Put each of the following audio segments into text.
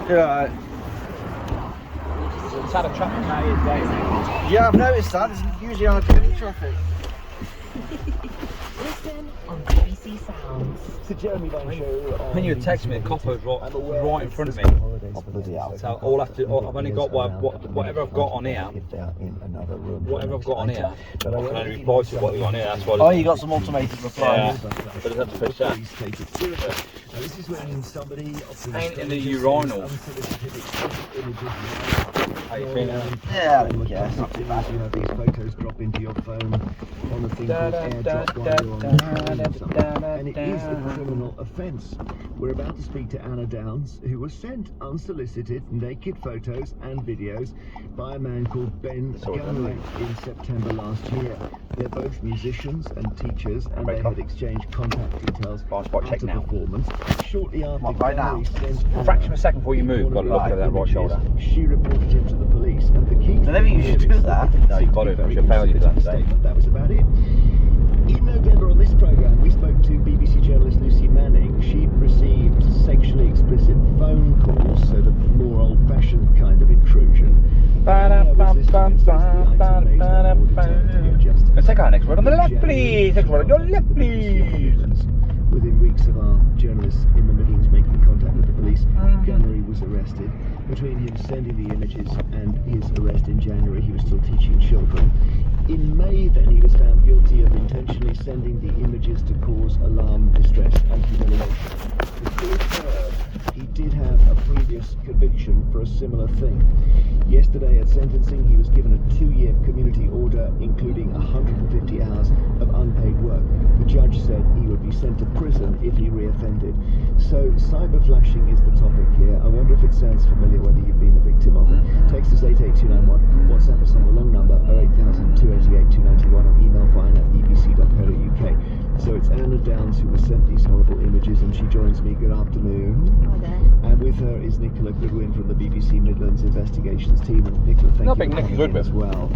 Yeah. It's had a traffic now, Yeah, I've noticed that. There's usually oncoming traffic. Listen on BBC Sounds. It's the Jeremy Vine Show. When you text me, a copper's right in front of me. Oh, bloody hell. So all I have to, I've only got whatever I've got on here. Whatever I've got on here, I can only reply to what we've got on here. That's why. Oh, you got some automated replies. Yeah. But I have to push that. This is when somebody Ain't in the urinal. How you feeling? Yeah, yeah, it's not too bad. You know, these photos drop into your phone on a thing called AirDrop while you're on the phone or something. And it is a criminal offence. We're about to speak to Anna Downs, who was sent unsolicited naked photos and videos by a man called Ben Gunnery in September last year. They're both musicians and teachers, and they had exchanged contact details after performance. Shortly after Gunnery sent A fraction of a second before you move, got to look at that right shoulder. She reported him to the police, and the key. I never used to do that. No, you've got to. I should fail you for that today. That was about it. In November on this programme, we spoke to BBC journalist Lucy Manning. She'd received sexually explicit phone calls, so the more old-fashioned kind of intrusion. Let's take our next word on the left, please. Next word on your left, please. Within weeks of our journalists in the Midlands making contact with the police, Gunnery was arrested. Between him sending the images and his arrest in January, he was still teaching children. In May, then, he was found guilty of intentionally sending the images to cause alarm, distress, and humiliation. Before third, he did have a previous conviction for a similar thing. Yesterday at sentencing, he was given a 2-year community order, including 150 hours of unpaid work. The judge said he would be sent to prison if he reoffended. So, cyber flashing is the topic here. I wonder if it sounds familiar, whether you've been a victim of it. Text us 88291, WhatsApp us on the long number 08000 288 291, or email vine@bbc.co.uk. So it's Anna Downs who was sent these horrible images, and she joins me. Good afternoon. Hi there. And with her is Nicola Goodwin from the BBC Midlands Investigations team. And Nicola, thank you for coming in as well.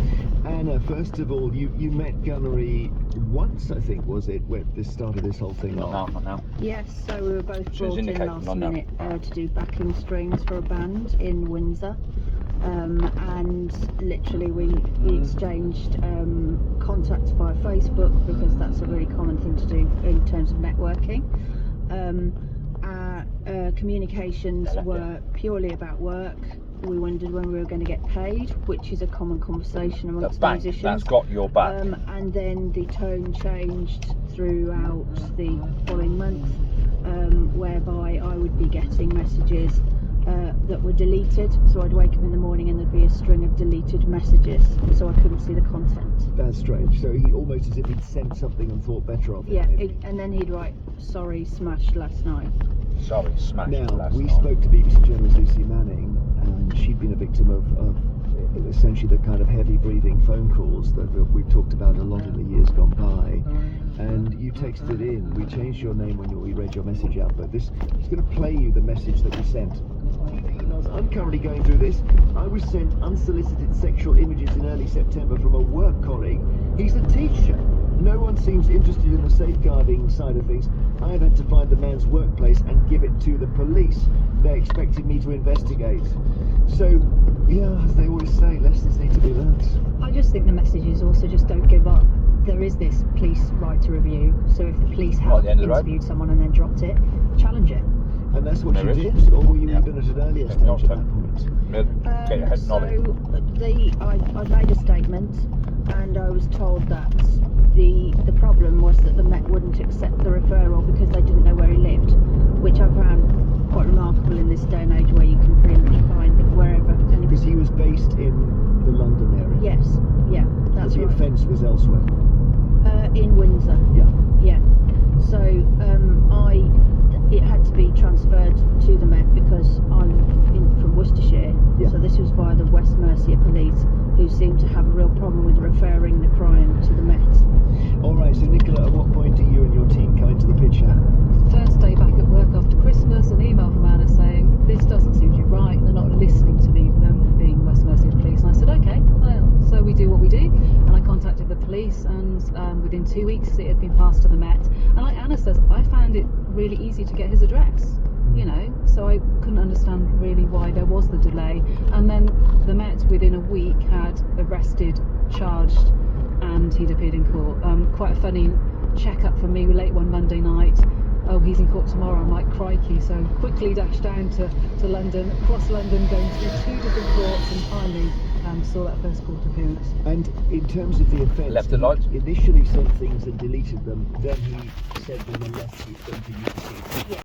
Anna, first of all, you met Gunnery once, I think, was it, when this started this whole thing off? Not now. Yes, so we were both She was brought in indicating last not now. minute to do backing strings for a band in Windsor. And literally we exchanged contacts via Facebook, because that's a really common thing to do in terms of networking. Our communications were purely about work. We wondered when we were going to get paid, which is a common conversation amongst The bank musicians. that's got your back. And then the tone changed throughout the following month, whereby I would be getting messages that were deleted. So I'd wake up in the morning and there'd be a string of deleted messages, so I couldn't see the content. That's strange. So he almost as if he'd sent something and thought better of it. Yeah, maybe. and then he'd write, "Sorry, smashed last night." Sorry, smashed Now, last we night. spoke to BBC journalist Lucy Manning, and she'd been a victim of essentially the kind of heavy breathing phone calls that we've talked about a lot in the years gone by. And you texted in. We changed your name when we read your message out, but this is going to play you the message that we sent. I'm currently going through this. I was sent unsolicited sexual images in early September from a work colleague. He's a teacher. No one seems interested in the safeguarding side of things. I've had to find the man's workplace and give it to the police. They expected me to investigate. So, yeah, as they always say, lessons need to be learnt. I just think the message is also just don't give up. There is this police right to review, so if the police have the end of the road. interviewed someone and then dropped it, challenge it. And that's what There you is. did? Or were you Yeah. even at an earlier Yeah, stage not at so. that point? Get your head nodded. So I made a statement, and I was told that the problem was that the Met wouldn't accept the referral because they didn't know where he lived, which I found quite remarkable in this day and age where you can pretty much find wherever. And Because he was based in the London area. yes, yeah, that's The right. offence was elsewhere. In Windsor. Yeah. Yeah. So it had to be transferred to the Met because I'm from Worcestershire. Yeah. So this was by the West Mercia Police, who seemed to have a real problem with referring the crime to the Met. All right, so Nicola, at what point do you and your team come into the picture? First day back at work after Christmas, an email from Anna saying this doesn't seem to be right, and they're not listening to me, them being West Mercia Police. And I said, okay, well, so we do what we do, and I contacted the police. police, and within 2 weeks it had been passed to the Met. And like Anna says, I found it really easy to get his address, you know, so I couldn't understand really why there was the delay. And then the Met within a week had arrested, charged, and he'd appeared in court. Quite a funny check-up for me late one Monday night. Oh, he's in court tomorrow. I'm like, crikey. So quickly dashed down to London, across London, going through 2 different courts, and finally saw that first court appearance. And in terms of the offence, Left and right. he initially sent things and deleted them, then he said them and left you for you to see.